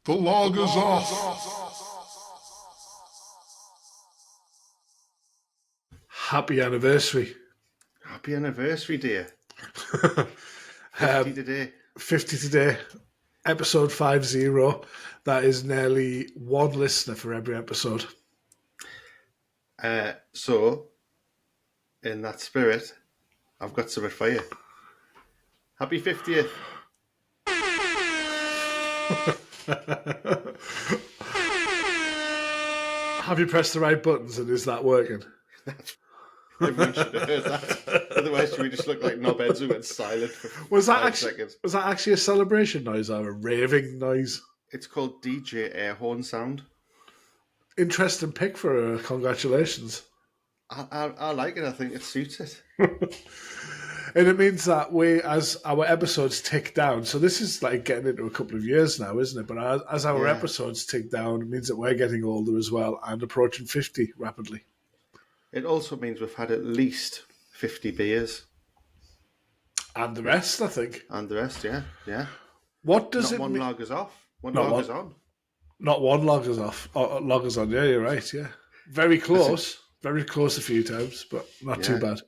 The log is off. Happy anniversary. Happy anniversary, dear. 50 today. 50 today. Episode 50. That is nearly one listener for every episode. So, in that spirit, I've got something for you. Happy 50th. Have you pressed the right buttons and is that working? Everyone should have heard that. Otherwise, we just look like knobheads who went silent for Was that 5 seconds. Was that actually a celebration noise or a raving noise? It's called DJ air horn sound. Interesting pick for congratulations. I like it. I think it suits it. And it means that as our episodes tick down, so this is like getting into a couple of years now, isn't it? But as our episodes tick down, it means that we're getting older as well and approaching 50 rapidly. It also means we've had at least 50 beers. And the rest, I think. And the rest, yeah. What does Not it one mean? lager's off. One lager's on. Not one lager's off. Lager's on, yeah, you're right, yeah. Very close. Very close a few times, but not too bad.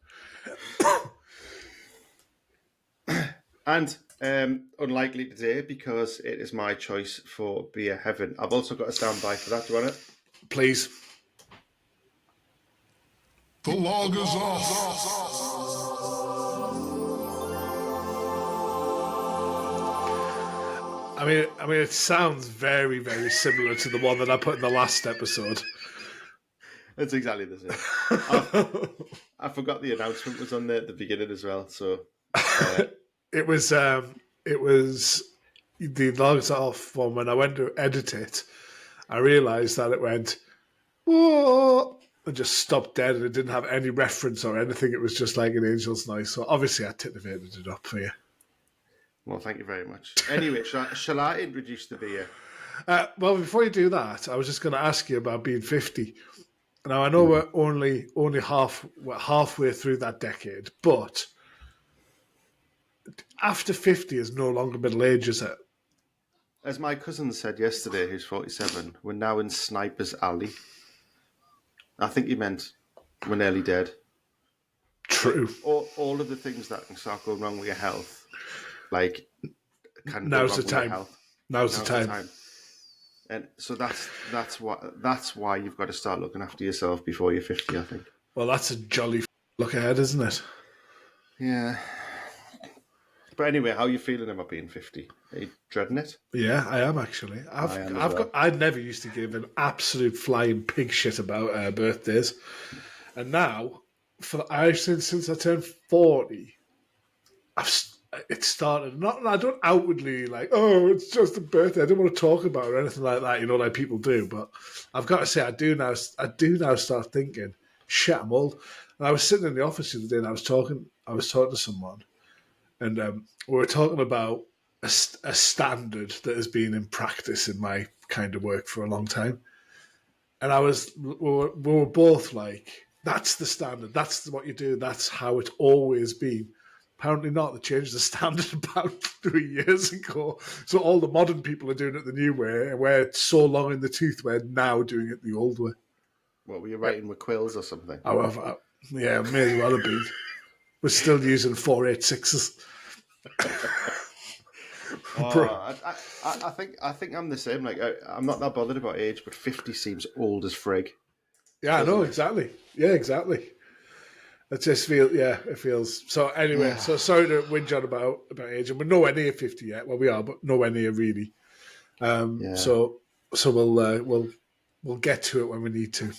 And unlikely today because it is my choice for beer heaven. I've also got a standby for that. Do you want it? Please. The log is off. I mean, it sounds very, very similar to the one that I put in the last episode. It's exactly the same. I forgot the announcement was on there at the beginning as well. So it was the logs off one. When I went to edit it, I realised that it went whoa and just stopped dead, and it didn't have any reference or anything. It was just like an angel's noise. So obviously, I titivated it up for you. Well, thank you very much. Anyway, shall I introduce the beer? Well, before you do that, I was just going to ask you about being 50. Now, I know we're only halfway through that decade, but after 50 is no longer middle age, is it? As my cousin said yesterday, who's 47, we're now in Sniper's Alley. I think he meant we're nearly dead. True. All of the things that can start going wrong with your health, like can Now's go wrong the with your time. health. Now's the time. And so that's why you've got to start looking after yourself before you're 50, I think. Well, that's a jolly look ahead, isn't it? Yeah. But anyway, how are you feeling about being 50? Are you dreading it? Yeah, I am actually. I never used to give an absolute flying pig shit about birthdays, and now, since I turned 40, it started. I don't outwardly like, oh, it's just a birthday. I don't want to talk about it or anything like that. Like people do. But I've got to say, I do now start thinking, shit, I'm old. And I was sitting in the office the other day, and I was talking to someone. And we were talking about a standard that has been in practice in my kind of work for a long time. And we were both like, that's the standard. That's what you do. That's how it's always been. Apparently not. They changed the standard about 3 years ago. So all the modern people are doing it the new way. And we're so long in the tooth, we're now doing it the old way. What, were you writing with quills or something? However, yeah, may as well have been. We're still using 486s. I think I'm the same. Like I'm not that bothered about age, but 50 seems old as frig. Yeah, I know, exactly. Yeah, exactly. It just it feels. So anyway, so sorry to whinge on about age, and we're nowhere near 50 yet. Well, we are, but nowhere near really. So we'll get to it when we need to.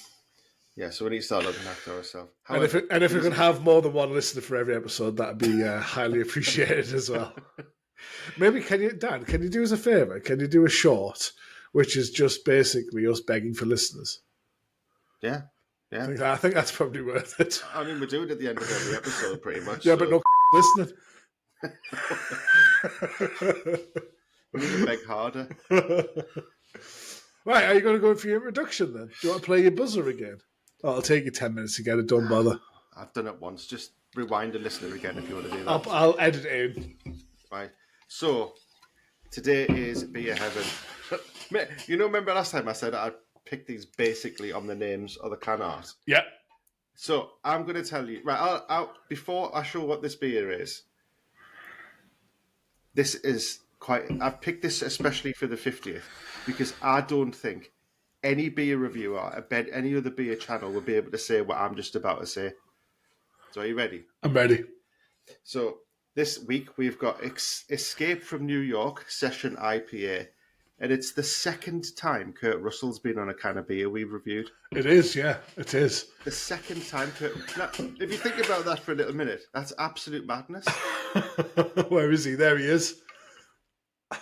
Yeah, so we need to start looking after ourselves. And if we can have more than one listener for every episode, that'd be highly appreciated as well. Maybe Dan, can you do us a favour? Can you do a short, which is just basically us begging for listeners? Yeah. I think that's probably worth it. I mean, we do it at the end of every episode, pretty much. Yeah, so. But no listening. We need to beg harder. Right, are you going to go for your introduction then? Do you want to play your buzzer again? Oh, it'll take you 10 minutes to get it. Don't bother. I've done it once. Just rewind and listen again if you want to do that. I'll edit it in. Right. So, today is Beer Heaven. You know, remember last time I said I'd pick these basically on the names of the can art? Yeah. So I'm going to tell you, right, before I show what this beer is, this is I've picked this especially for the 50th because I don't think any beer reviewer, I bet any other beer channel will be able to say what I'm just about to say. So are you ready? I'm ready. So this week we've got Escape from New York Session IPA. And it's the second time Kurt Russell's been on a can of beer we've reviewed. It is, yeah, it is. The second time Kurt... Now, if you think about that for a little minute, that's absolute madness. Where is he? There he is.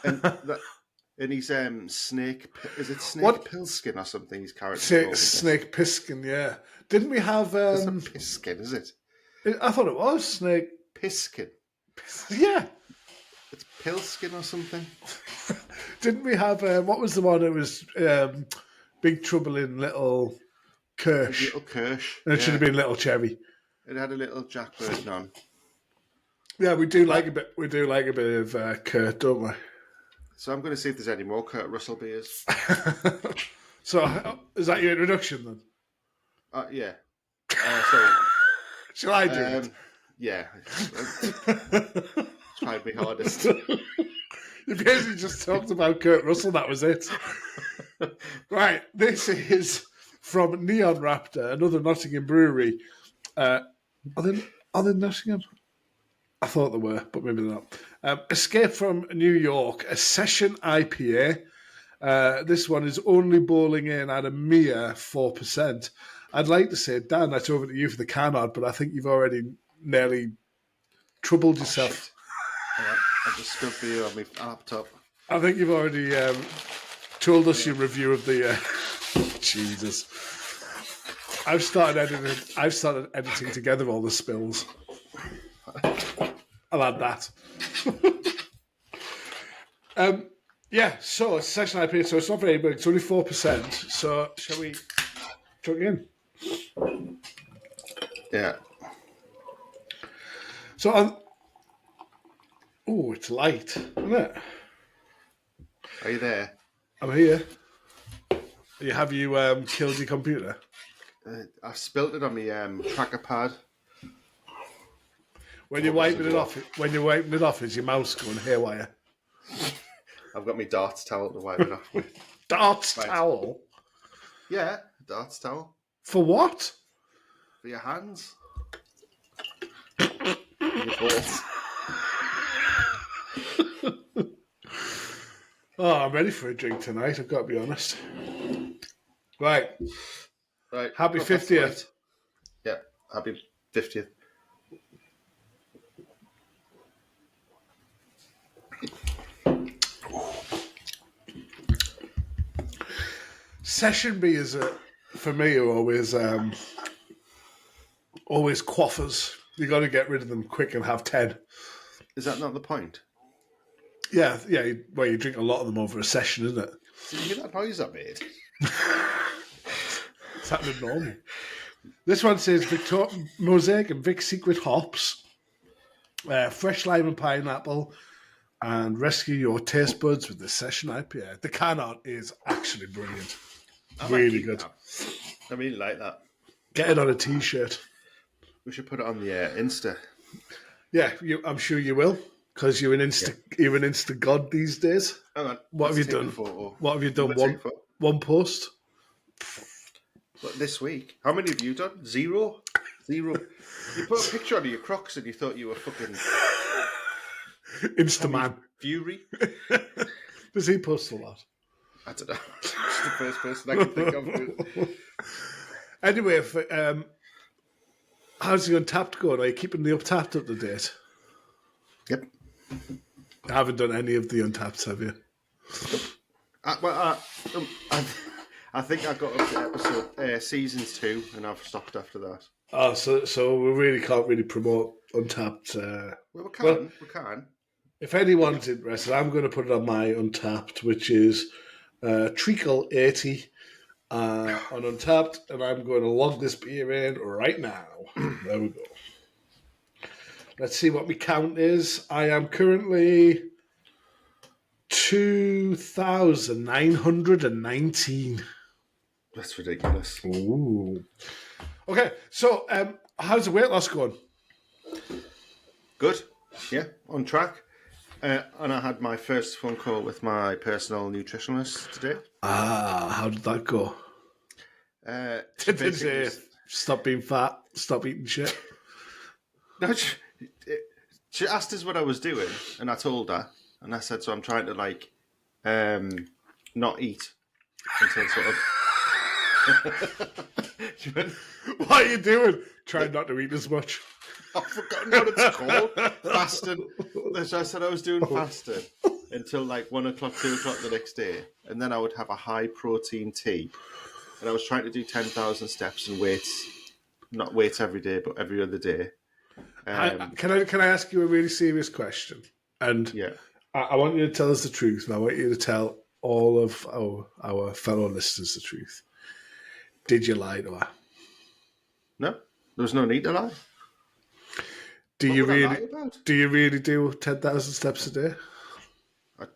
And he's Snake... Is it Snake Pilskin or something his character called? Snake Piskin, yeah. Didn't we have... It's not Piskin, is it? I thought it was Snake... Piskin. Yeah. It's Pilskin or something. Didn't we have... what was the one? It was Big Trouble in Little Kirsch. Little Kirsch. And it should have been Little Cherry. It had a little Jack Burton on. Yeah, we do like a bit. We do like a bit of Kurt, don't we? So I'm going to see if there's any more Kurt Russell beers. So is that your introduction then? Yeah. Sorry. Shall I do it? Yeah. Try my hardest. You basically just talked about Kurt Russell. That was it. Right. This is from Neon Raptor, another Nottingham brewery. Are they Nottingham? I thought they were, but maybe they're not. Escape from New York, a session IPA. This one is only bowling in at a mere 4%. I'd like to say, Dan, that's over to you for the can art, but I think you've already nearly troubled yourself. I just spilled beer on my laptop. I think you've already told us your review of the... Jesus. I've started editing together all the spills. I'll add that. Yeah, so it's a session IPA, so it's not very big. It's only 4%. So shall we chuck it in? Yeah. So it's light, isn't it? Are you there? I'm here. Have you killed your computer? I spilt it on my tracker pad. When you're wiping it off, is your mouse going haywire? I've got my darts towel to wipe it off with. Darts towel? Yeah, darts towel. For what? For your hands. Your balls. Oh, I'm ready for a drink tonight, I've got to be honest. Right. Happy 50th. Yeah, happy 50th. Session beers, for me, are always quaffers. You got to get rid of them quick and have 10. Is that not the point? Yeah. Well, you drink a lot of them over a session, isn't it? Did you hear that noise I made? It's happening normal. This one says Mosaic and Vic Secret hops, fresh lime and pineapple, and rescue your taste buds with the session IPA. The can art is actually brilliant. Really good. That. I really like that. Get it on a t-shirt. We should put it on the Insta. Yeah, I'm sure you will, because you're an Insta god these days. Hang on. What have you done? What have you done? One post? What, this week? How many have you done? Zero. You put a picture of your Crocs and you thought you were fucking Instaman. Fury. Does he post a lot? I don't know. It's the first person I can think of. Anyway, how's the Untapped going? Are you keeping the Untapped up to date? Yep. I haven't done any of the Untapped, have you? I think I got up to episode seasons 2, and I've stopped after that. Oh, so we really can't promote Untapped. Well, we can. If anyone's interested, I'm going to put it on my Untapped, which is Treacle 80 on Untapped, and I'm going to log this beer in right now. There we go. Let's see what my count is. I am currently 2,919. That's ridiculous. Ooh. Okay, so how's the weight loss going? Good. Yeah, on track. And I had my first phone call with my personal nutritionist today. How did that go? She Did they basically say, stop being fat, stop eating shit? no, she asked us what I was doing, and I told her, and I said, so I'm trying to not eat until sort of. She went, What are you doing? Trying not to eat as much. I've forgotten what it's called. Fasting. So I said I was doing fasting until 1 o'clock, 2 o'clock the next day, and then I would have a high protein tea, and I was trying to do 10,000 steps and weights, not weights every day, but every other day. Can I ask you a really serious question? And Yeah. I want you to tell us the truth, and I want you to tell all of our fellow listeners the truth. Did you lie to her? No, there was no need to lie. Do What you would I lie really? about? Do you really do 10,000 steps a day? I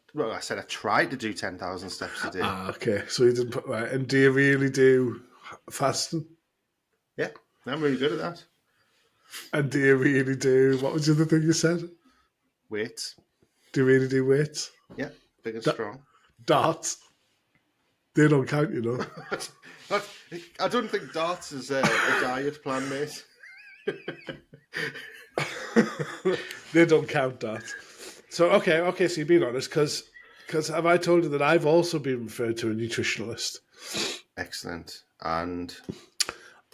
said I tried to do 10,000 steps a day. Okay. So you didn't put right. And do you really do fasting? Yeah, I'm really good at that. And do you really do what was the other thing you said? Weights. Do you really do weights? Yeah, big and strong. Darts. They don't count, you know. I don't think darts is a diet plan, mate. They don't count that. So okay, so you've been honest, because have I told you that I've also been referred to a nutritionalist? Excellent. And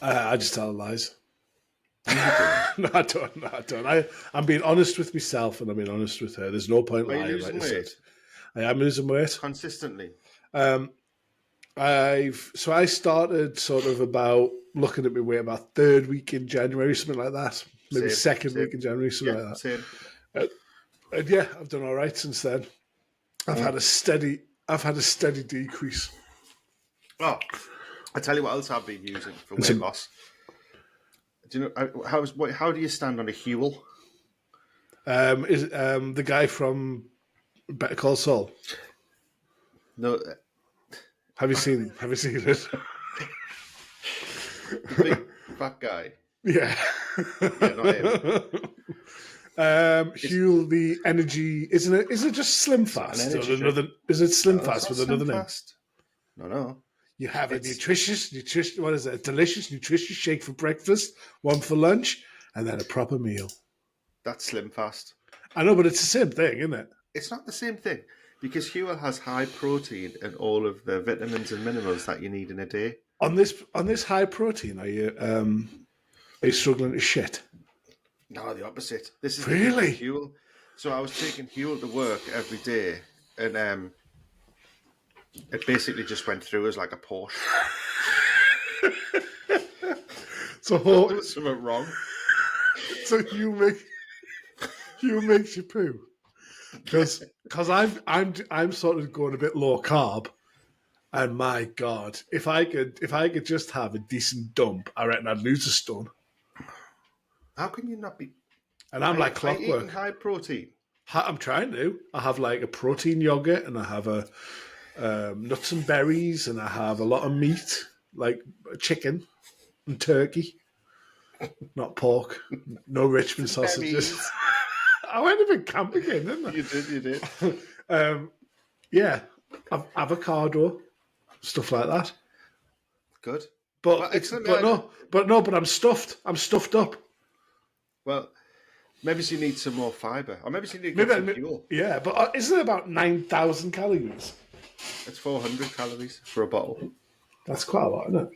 I just tell lies. No, I don't. I'm being honest with myself, and I'm being honest with her. There's no point are you lying. losing weight I am losing weight. consistently? I started sort of about looking at my weight about third week in January, something like that. Maybe second week in January, something like that. Same. And yeah, I've done all right since then. I've had a steady decrease. Oh, I tell you what else I've been using for weight loss. Do you know how do you stand on a Huel? Is the guy from Better Call Saul? No, Have you seen it? the big fat guy. Yeah. Yeah, not him. Huel, the energy, isn't it? Is it just Slim Fast? energy Or another, is it Slim Fast with another name? Fast. No. You have a nutritious, what is it? A delicious, nutritious shake for breakfast, one for lunch, and then a proper meal. That's Slim Fast. I know, but it's the same thing, isn't it? It's not the same thing because Huel has high protein and all of the vitamins and minerals that you need in a day. On this high protein, are you struggling to shit? No, the opposite. This is Really? the Huel. So I was taking Huel to work every day, and it basically just went through as like a Porsche. So There was something wrong. So you makes you poo, because I'm sort of going a bit low carb, and my God, if I could just have a decent dump, I reckon I'd lose a stone. How can you not be? And I'm like Are you eating clockwork. high protein? I'm trying to. I have like a protein yogurt, and I have a nuts and berries, and I have a lot of meat, like chicken and turkey, not pork, no Richmond sausages. I went a bit camp again, didn't I? You did. Yeah, avocado, stuff like that. Good. But Well, but I'm stuffed. I'm stuffed up. Well, maybe you need some more fibre, or maybe you need to get some fuel. Yeah, but isn't it about 9,000 calories? It's 400 calories for a bottle. That's quite a lot, isn't it?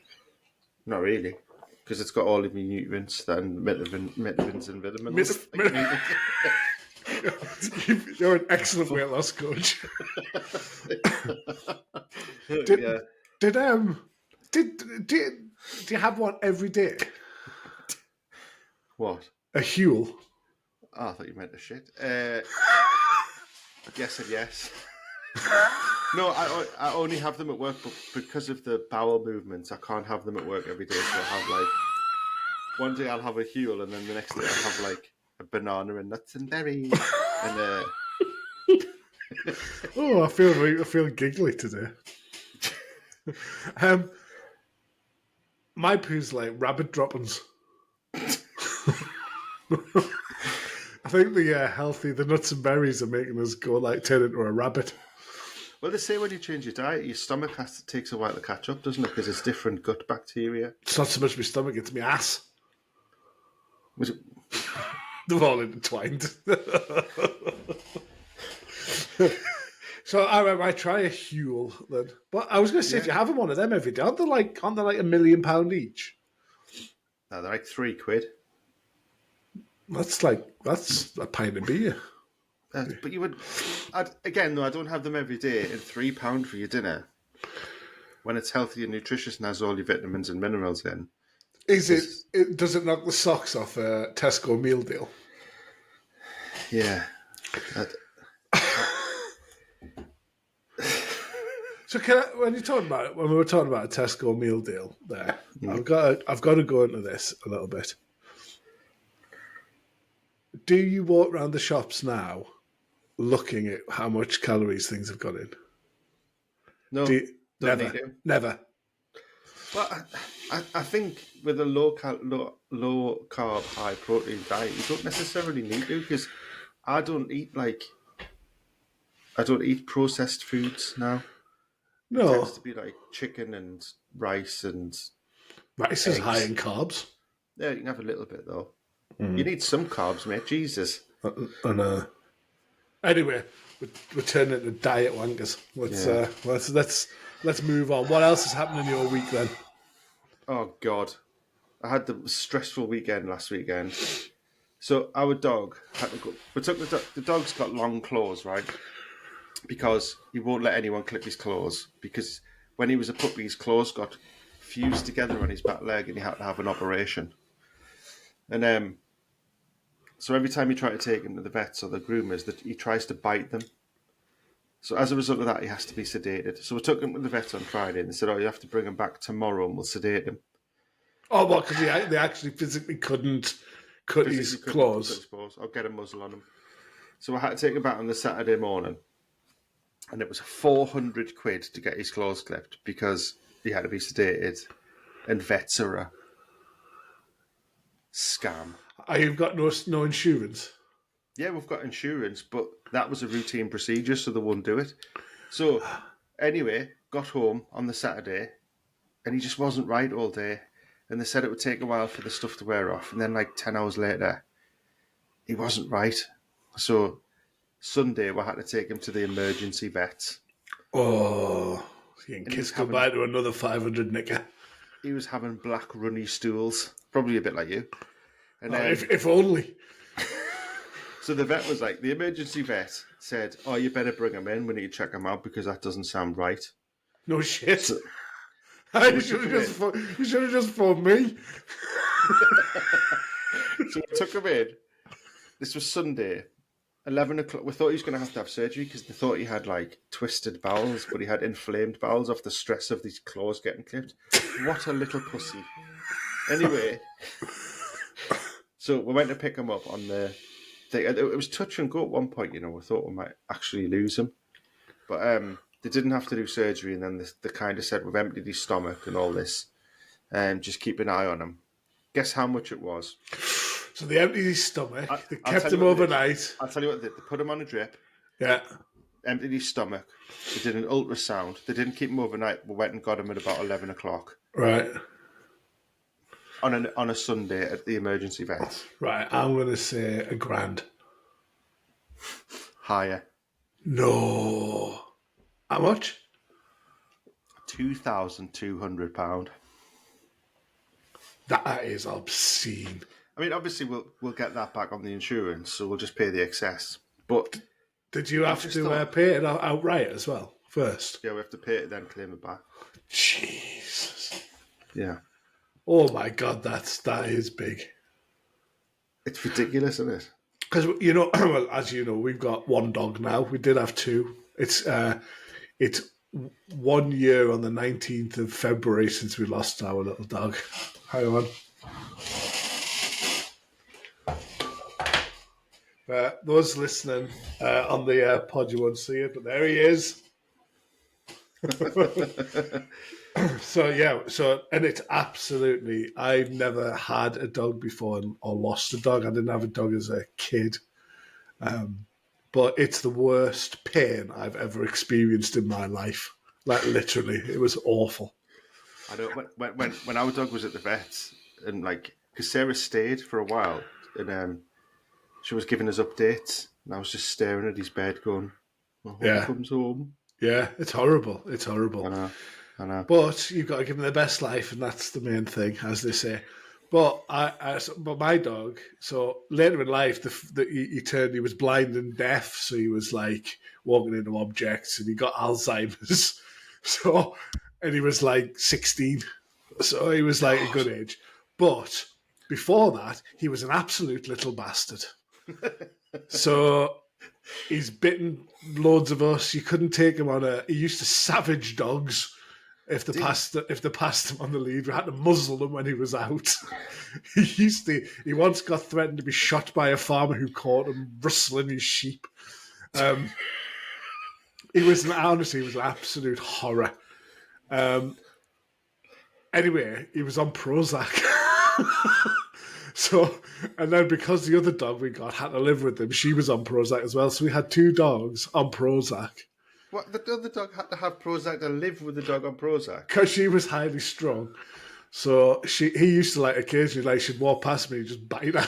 Not really, because it's got all of your nutrients and vitamins and vitamins. You're an excellent weight loss coach. Yeah. Do you have one every day? What? A Huel? Oh, I thought you meant a shit. Yes and yes. No, I only have them at work, but because of the bowel movements, I can't have them at work every day. So I have like one day I'll have a Huel, and then the next day I'll have like a banana and nuts and berries, and Oh, I feel giggly today. My poo's like rabbit droppings. I think the nuts and berries are making us turn into a rabbit. Well, they say when you change your diet, your stomach takes a while to catch up, doesn't it? Because it's different gut bacteria. It's not so much my stomach; it's my ass. Was it? They're all intertwined. So I might try a Huel then. But I was going to say, if you have one of them every day, aren't they like £1 million each? No, they're like £3. That's a pint of beer. But you would, again, though, I don't have them every day. And £3 for your dinner, when it's healthy and nutritious and has all your vitamins and minerals in. Does it knock the socks off a Tesco meal deal? Yeah. So when we were talking about a Tesco meal deal there, I've got to go into this a little bit. Do you walk around the shops now looking at how much calories things have got in? No, never. Well, I think with a low carb, high protein diet, you don't necessarily need to, because I don't eat processed foods now. No, it tends to be like chicken and rice and rice is high in carbs. Yeah, you can have a little bit though. You need some carbs, mate. Jesus. Anyway, we're turning into diet wankers. Let's move on. What else has happened in your week then? Oh God, I had the stressful weekend last weekend. So our dog had to go. We took the dog's got long claws, right? Because he won't let anyone clip his claws. Because when he was a puppy, his claws got fused together on his back leg, and he had to have an operation. And so every time you try to take him to the vets or the groomers, he tries to bite them. So as a result of that, he has to be sedated. So we took him to the vet on Friday, and they said, "Oh, you have to bring him back tomorrow, and we'll sedate him." Oh, what? Because they actually physically couldn't cut his claws. I'll get a muzzle on him. So I had to take him back on the Saturday morning, and it was £400 to get his claws clipped because he had to be sedated, and vets are a scam. You've got no insurance? Yeah, we've got insurance, but that was a routine procedure, so they wouldn't do it. So anyway, got home on the Saturday, and he just wasn't right all day. And they said it would take a while for the stuff to wear off. And then like 10 hours later, he wasn't right. So Sunday, we had to take him to the emergency vet. Oh, you can kiss goodbye to another 500 nicker. He was having black runny stools, probably a bit like you. And if only. So the vet was like, the emergency vet said, "Oh, you better bring him in. We need to check him out because that doesn't sound right." No shit. So, you should have just phoned me. So we took him in. This was Sunday, 11 o'clock. We thought he was going to have surgery because they thought he had like twisted bowels, but he had inflamed bowels off the stress of these claws getting clipped. What a little pussy. Anyway, so we went to pick him up on the thing. It was touch and go at one point, we thought we might actually lose him. But they didn't have to do surgery, and then they kind of said, "We've emptied his stomach and all this, and just keep an eye on him." Guess how much it was? So they emptied his stomach. They kept him overnight. I'll tell you what they did. They put him on a drip. Yeah. Emptied his stomach. They did an ultrasound. They didn't keep him overnight. We went and got him at about 11 o'clock. Right. On a Sunday at the emergency vet. Right. I'm going to say £1,000. Higher. No. How much? £2,200. That is obscene. I mean, obviously we'll get that back on the insurance, so we'll just pay the excess. But did you have to pay it outright as well first? Yeah, we have to pay it then claim it back. Jesus. Yeah. Oh my God, that is big. It's ridiculous, isn't it? Because well, as you know, we've got one dog now. We did have two. It's 1 year on the 19th of February since we lost our little dog. Hang on. Those listening on the pod, you won't see it, but there he is. And it's absolutely. I've never had a dog before or lost a dog. I didn't have a dog as a kid, but it's the worst pain I've ever experienced in my life. Like literally, it was awful. I know when our dog was at the vet, and like, because Sarah stayed for a while, and she was giving us updates, and I was just staring at his bed, going, "I hope he comes home." Yeah, it's horrible. It's horrible. I know. But you've got to give him the best life, and that's the main thing, as they say. But but my dog. So later in life, he was blind and deaf, so he was like walking into objects, and he got Alzheimer's. So, and he was like 16, so he was like a good age. But before that, he was an absolute little bastard. So he's bitten loads of us. You couldn't take him on he used to savage dogs. If they passed him on the lead, we had to muzzle them when he was out. He once got threatened to be shot by a farmer who caught him rustling his sheep. He was an absolute horror. Anyway, he was on Prozac. So, and then because the other dog we got had to live with him, she was on Prozac as well. So we had two dogs on Prozac. What, the other dog had to have Prozac to live with the dog on Prozac? Because she was highly strung. So he used to like occasionally, like she'd walk past me and just bite her.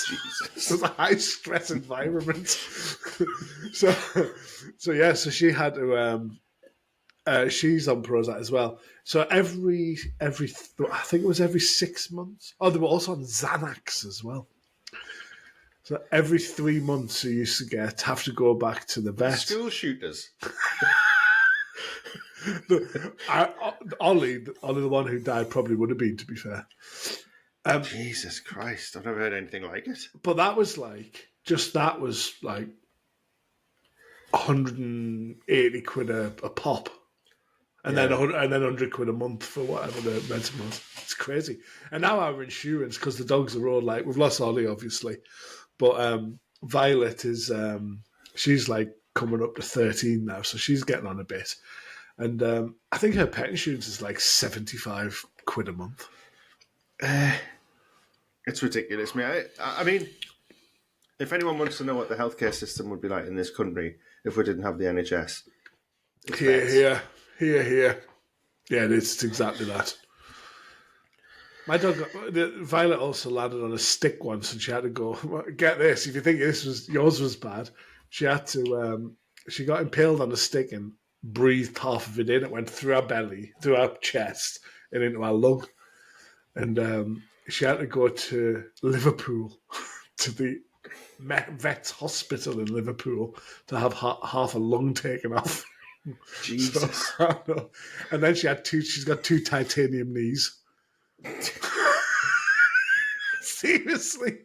Jesus. It was a high stress environment. so she had to. She's on Prozac as well. So I think it was every 6 months. Oh, they were also on Xanax as well. So every 3 months, you used to have to go back to the vet. School shooters. Ollie, the one who died, probably would have been, to be fair. Jesus Christ, I've never heard anything like it. But that was like 180 quid a pop. And then 100 quid a month for whatever the medicine was. It's crazy. And now our insurance, because the dogs are all like, we've lost Ollie, obviously. But Violet is, she's like coming up to 13 now, so she's getting on a bit. And I think her pet insurance is like 75 quid a month. It's ridiculous, mate. I mean, if anyone wants to know what the healthcare system would be like in this country if we didn't have the NHS, Here. Yeah, it's exactly that. My dog, Violet, also landed on a stick once, and she had to go. Get this: if you think yours was bad, she had to. She got impaled on a stick and breathed half of it in. It went through her belly, through her chest, and into her lung. And she had to go to Liverpool, to the vet's hospital in Liverpool, to have half a lung taken off. Jesus. So, and then she's got two titanium knees. Seriously.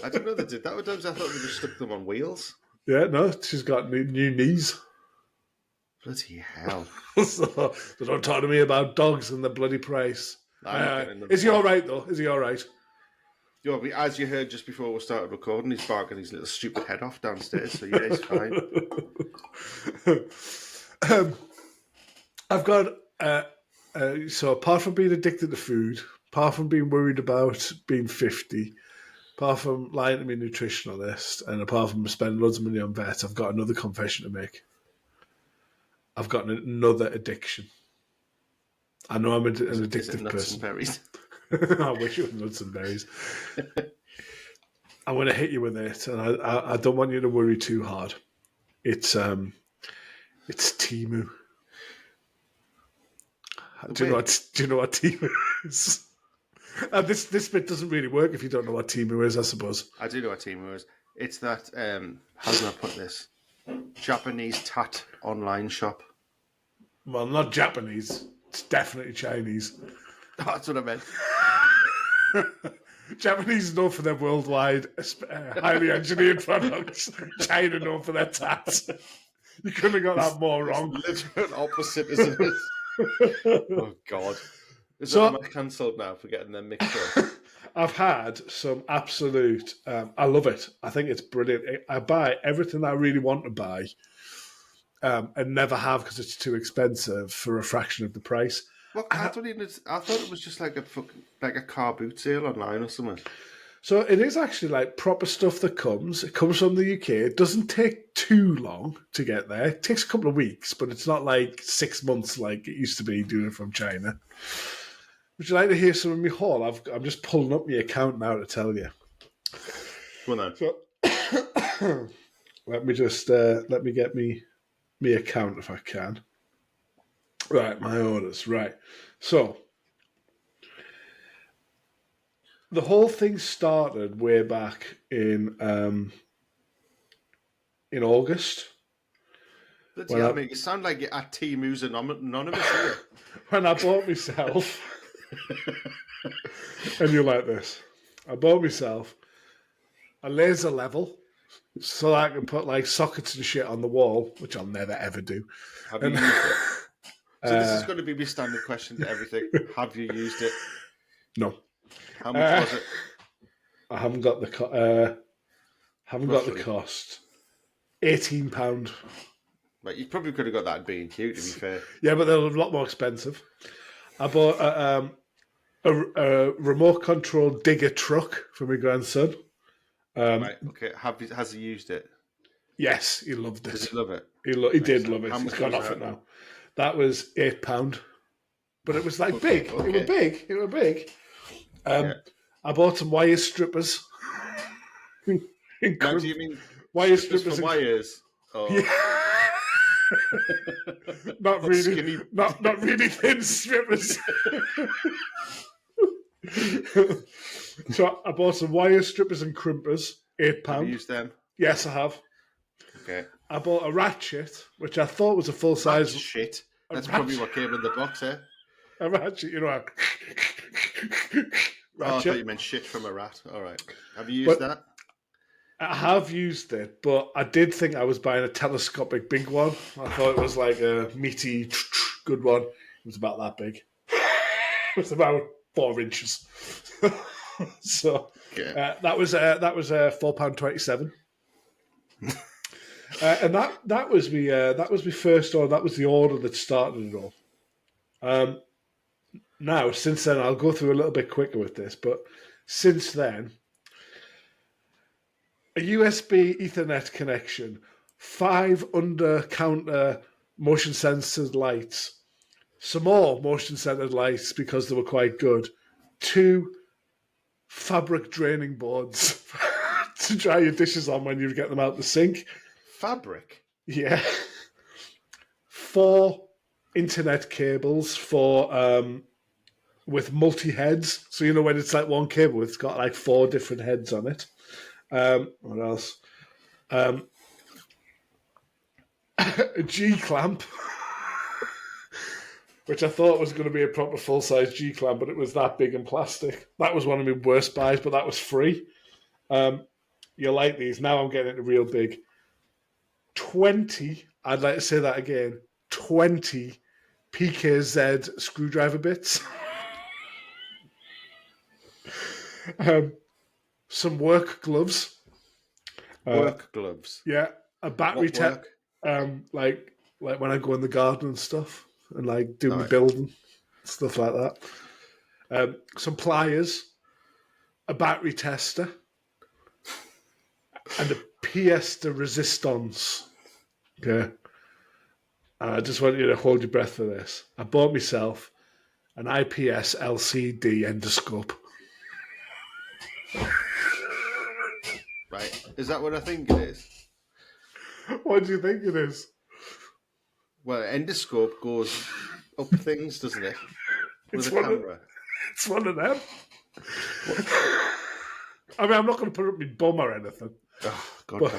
I didn't know they did that with dogs. I thought they just stuck them on wheels. Yeah, no, she's got new knees. Bloody hell. So don't talk to me about dogs and the bloody price. Is he all right, though? Is he all right? Yeah, as you heard just before we started recording, he's barking his little stupid head off downstairs, so yeah, he's fine. I've got so apart from being addicted to food, apart from being worried about being 50, apart from lying to my nutritionalist, and apart from spending loads of money on vet, I've got another confession to make. I've got another addiction. I know I'm an addictive nuts person. And berries? I wish it was nuts and berries. I'm going to hit you with it, and I don't want you to worry too hard. It's Teemu. Do you know what Teemu is? This bit doesn't really work if you don't know what Teemu is, I suppose. I do know what Teemu is. It's that, how do I put this? Japanese tat online shop. Well, not Japanese. It's definitely Chinese. That's what I meant. Japanese is known for their worldwide highly engineered products. China known for their tats. You couldn't have got that more wrong. It's literally opposite, isn't it? Oh, God. Is that cancelled now for getting them mixed up? I've had some absolute. I love it. I think it's brilliant. I buy everything I really want to buy, and never have because it's too expensive for a fraction of the price. Well, I thought it was just like a car boot sale online or something. So it is actually like proper stuff that comes. It comes from the UK. It doesn't take too long to get there. It takes a couple of weeks, but it's not like 6 months like it used to be doing it from China. Would you like to hear some of my haul? I'm just pulling up my account now to tell you. Go on then. So let me get me account if I can. Right, my orders. Right, so the whole thing started way back in August. Bloody mate, you sound like you're at Teemu's Anonymous here. When I bought myself, and you like this, I bought myself a laser level so that I can put like sockets and shit on the wall, which I'll never ever do. Have you used it? So this is going to be my standard question to everything. Have you used it? No. How much was it? I haven't got the cost. £18. Right, you probably could have got that at B&Q, to be fair. Yeah, but they're a lot more expensive. I bought a remote control digger truck for my grandson. Right, okay. Has he used it? Yes, he loved it. Does he love it? He did love it. How He's much gone was off that? it now. That was £8. But it was like big. Okay. It were big. I bought some wire strippers. Now, do you mean wire strippers for wires? Oh. Yeah. Not really Skinny. not really thin strippers. So I bought some wire strippers and crimpers, £8. Have you used them? Yes, I have. Okay. I bought a ratchet, which I thought was a full size. Shit. That's probably what came in the box, eh? A ratchet, you know. Ratchet. Oh, I thought you meant shit from a rat. All right. Have you used that? I have used it, but I did think I was buying a telescopic big one. I thought it was like a meaty, good one. It was about that big. It was about 4 inches. So that was £4.27. And that was my first order. That was the order that started it all. Now, since then, I'll go through a little bit quicker with this, but since then, a USB Ethernet connection, 5 under-counter motion-sensored lights, some more motion-sensored lights because they were quite good, 2 fabric draining boards to dry your dishes on when you get them out the sink. Fabric? Yeah. 4 internet cables for with multi-heads. So you know when it's like one cable, it's got like 4 different heads on it. What else? A G-clamp, which I thought was going to be a proper full-size G-clamp, but it was that big and plastic. That was one of my worst buys, but that was free. You like these. Now I'm getting into real big. 20, I'd like to say that again, 20 PKZ screwdriver bits. Some work gloves. Work gloves? Yeah. A battery tech. Like when I go in the garden and stuff and like do my building, stuff like that. Some pliers. A battery tester. And a pièce de résistance. Okay. And I just want you to hold your breath for this. I bought myself an IPS LCD endoscope. Right. Is that what I think it is? What do you think it is? Well, endoscope goes up things, doesn't it? With a camera. It's one of them. I mean, I'm not going to put it up my bum or anything. Oh, God, but,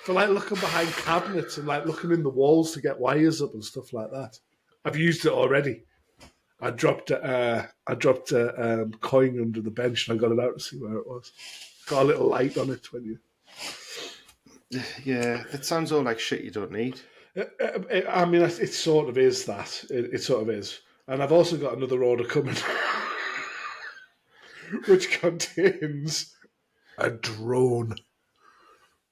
for like looking behind cabinets and like looking in the walls to get wires up and stuff like that. I've used it already. I dropped a coin under the bench and I got it out to see where it was. Got a little light on it when you. Yeah, it sounds all like shit you don't need. I mean, it sort of is that. It sort of is. And I've also got another order coming. which contains a drone.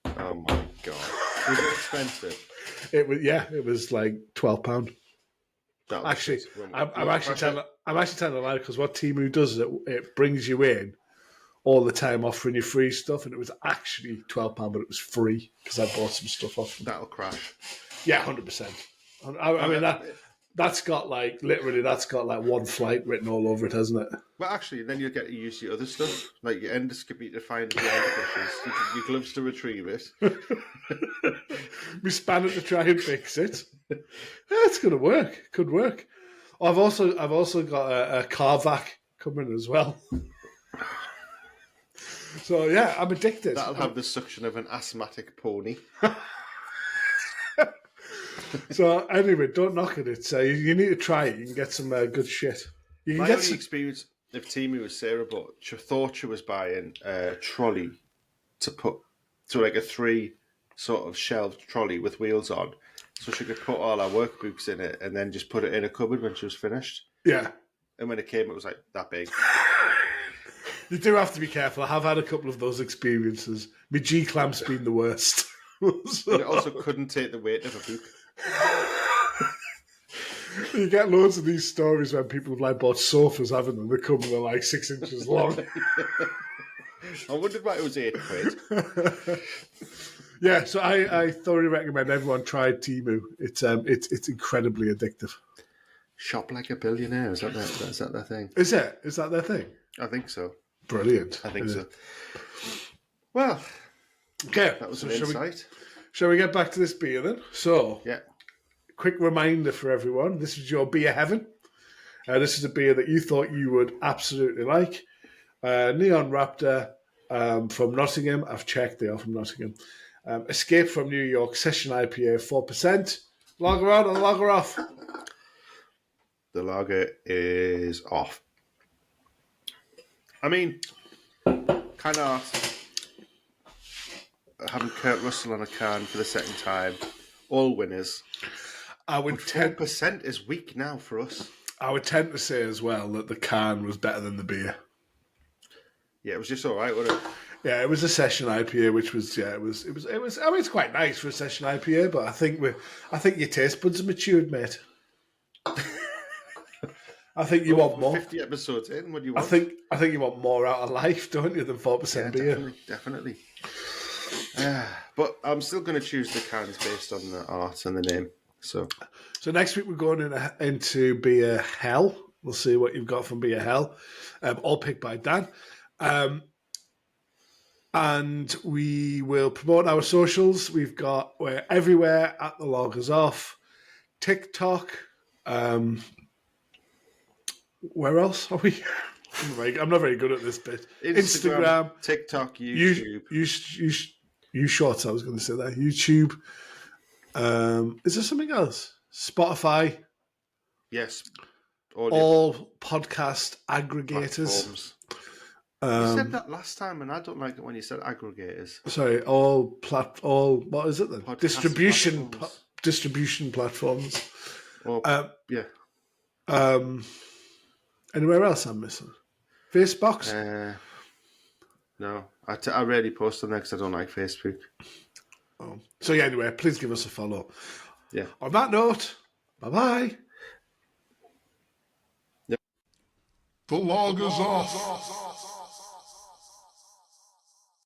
Oh my god! Was it expensive? It was like £12. That was Actually, just- I'm actually telling a lie because what Teemu does is it brings you in all the time offering you free stuff, and it was actually £12, but it was free because I bought some stuff off them. That'll crash. Yeah, 100%. I mean that's got like one flight written all over it, hasn't it? Well, actually, then you'll get to use your other stuff, like your endoscopy to find the underbrushes, your gloves to retrieve it. We spanner to try and fix it. Yeah, it's gonna work. Could work. I've also got a car vac coming as well. So yeah, I'm addicted. That'll have the suction of an asthmatic pony. So anyway, don't knock at it. So you need to try it. You can get some good shit. You can My get only some... experience of Teemu was Sarah, but she thought she was buying a trolley to put, so like a 3 sort of shelved trolley with wheels on, so she could put all our workbooks in it and then just put it in a cupboard when she was finished. Yeah. And when it came, it was like that big. You do have to be careful. I have had a couple of those experiences. My G-clamp's been the worst. And it also couldn't take the weight of a book. You get loads of these stories when people have like bought sofas, haven't they? They come and they're like 6 inches long. I wondered why it was £8. Yeah, so I thoroughly recommend everyone try Teemu. It's incredibly addictive. Shop like a billionaire, is that their thing? Is it? Is that their thing? I think so. Brilliant. I think so. Well, okay, that was so an insight. Shall we get back to this beer then? So, Yeah. quick reminder for everyone. This is your beer heaven. This is a beer that you thought you would absolutely like. Neon Raptor from Nottingham. I've checked, they are from Nottingham. Escape from New York, Session IPA, 4%. Lager on or lager off? The lager is off. I mean, kind of having Kurt Russell on a can for the second time. All winners. I would 10% is weak now for us. I would tend to say as well that the can was better than the beer. Yeah, it was just all right, wasn't it? Yeah, it was a session IPA, which was it was. I mean, it's quite nice for a session IPA, but I think your taste buds are matured, mate. I think you want more. 50 episodes in, what do you want? I think you want more out of life, don't you, than 4% beer? Definitely. But I'm still going to choose the cans based on the art and the name. So next week we're going into Beer Hell. We'll see what you've got from Beer Hell. All picked by Dan. And we will promote our socials. We're everywhere at the Loggers Off. TikTok. Where else are we? I'm not very good at this bit. Instagram, TikTok, YouTube. You shorts, I was going to say that. YouTube. Is there something else? Spotify. Yes. All podcast aggregators. Platforms. You said that last time, and I don't like it when you said aggregators. Sorry, all what is it then? Podcast distribution platforms. Yeah. Anywhere else I'm missing? Facebox? No, I rarely post on there because I don't like Facebook. Oh. So yeah, anyway, please give us a follow. Yeah. On that note, bye-bye. The log is off.